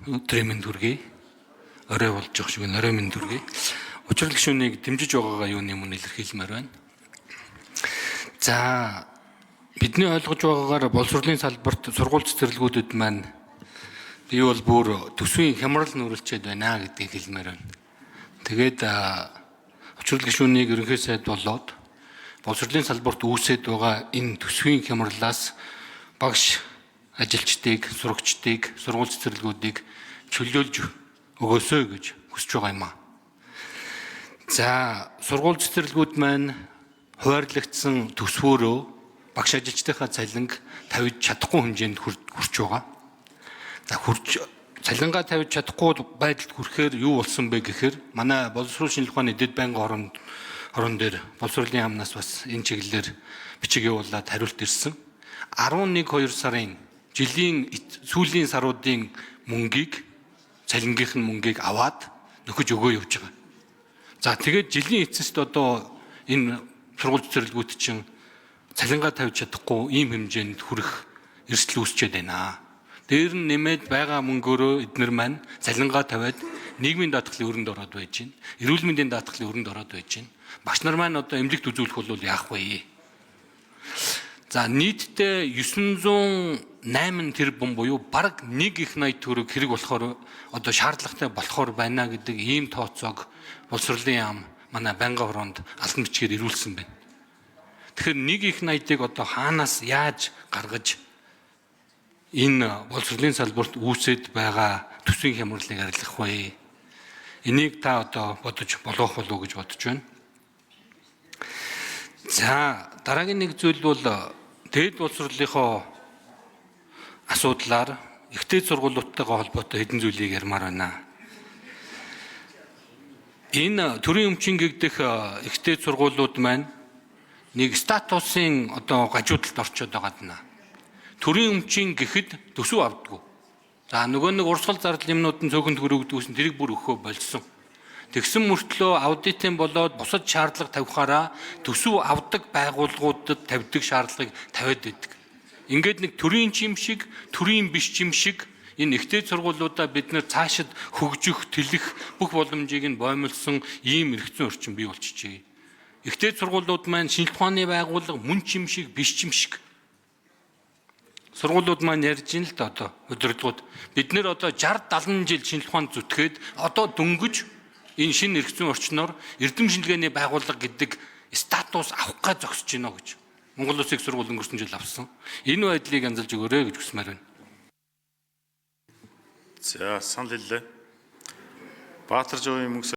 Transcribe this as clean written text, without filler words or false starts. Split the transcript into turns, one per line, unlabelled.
Өдрийн мэнд хүргэе. Орой болж байгаа шиг орой мэнд хүргэе. Учрал гишүүнийг дэмжиж байгаагаа юуны өмнө илэрхийлмээр байна. За бидний ойлгож байгаагаар боловсролын салбарт сургууль цэцэрлэгүүдэд маань би бол бүр төсвийн хямрал нүрэлчээд байна гэдгийг хэлмээр байна. Тэгээд учрал гишүүнийг ерөнхий сайд болоод боловсролын салбарт үүсээд байгаа энэ төсвийн хямралаас багш ажилчдыг, сурагчдыг, сургууль цэцэрлэгүүдийг чөлөөлж өгөөсэй гэж хүсэж байгаа юм аа. За сургууль цэцэрлэгүүд маань хуваарлагдсан төсвөөрөө багш ажилчдынхаа цалинг тавьж чадахгүй хэмжээнд хүрч байгаа. За цалингаа тавьж чадахгүй байдалд хүрэхээр юу болсон бэ гэхээр манай боловсрол шинжилгээ ухааны дэд байнгын хорон дээр боловсролын яамнаас бас энэ чиглэлээр бичиг явуулаад хариулт ирсэн. 11-2 сарын жилийн сүүлийн саруудын мөнгийг цалингийнх нь мөнгийг аваад нөхөж өгөө явж байгаа. За тэгээд жилийн эцэст одоо энэ сургууль цэцэрлэгүүд чинь цалингаа тавьж чадахгүй ийм хэмжээнд хүрэх эрсдэл үүсчээд байна. Дээр нь нэмээд байгаа мөнгөөрөө эднэр маань цалингаа тавиад нийгмийн даатгалын өрөнд ороод байж байна. Эрүүл мэндийн даатгалын өрөнд ороод байж байна. Багш нар маань одоо эмнэлэгт үзүүлэх бол яах вэ? За нийтдээ 908 тэрбум буюу бараг 1 их 80 төгрөг хэрэг болохоор одоо шаардлагатай болохоор байна гэдэг ийм тооцоог боловсролын яам манай байнгын хороонд албан бичгээр ирүүлсэн байна. Тэгэхээр 1 их 80-ыг одоо хаанаас яаж гаргаж энэ боловсролын салбарт үүсээд байгаа төсвийн хямралыг арилгах вэ? Энийг та одоо бодож болгох болов уу гэж бодож байна. За дараагийн нэг зүйл бол дээд боловсролынхоо асуудлаар ихтэй сургуулиудтайгаа холбоотой хэдэн зүйлийг ярмаар байна. Энэ төрийн өмчийн гэгдэх ихтэй сургуулиуд маань нэг статусын одоо гажуудалд орчод байгаа. Төрийн өмчийн гэхэд төсөв авдаггүй. За нөгөө нэг урсгал зардал юмнууд нь цөөхөнд хөрөгдгүйсэн тэрийг бүр өгөхөө болсон. Тэгсэн мөртлөө аудитын болоод бусад шаардлага тавихаараа төсөв авдаг байгууллагуудад тавьдаг шаардлагыг тавиад байдаг. Ингээд нэг төрийн чим шиг, төрийн биш чим шиг энэ ихтэй сургуулиудаа бид нэр цаашид хөгжих, тэлэх бүх боломжийг нь боомлсон ийм эрхцэн орчин бий болчихжээ. Ихтэй сургуулиуд маань шинжилгээ ухааны байгууллага мөн чим шиг, биш чим шиг. Сургуулиуд маань ярьж ин л да одоо удирдлагууд. Бид нэр одоо 60-70 жил шинжилгээ ухаанд зүтгээд одоо дөнгөж энэ шинэ эрхцэн орчноор эрдэм шинжилгээний байгууллага гэдэг статус авах гэж зогсож байна гэж. Монгол Улсын их сургууль өнгөрсөн жил авсан. Энэ байдлыг янзалж өгөөрэй гэж хүсмээр байна.
За санал хэллээ. Баатар Жовын мөнгө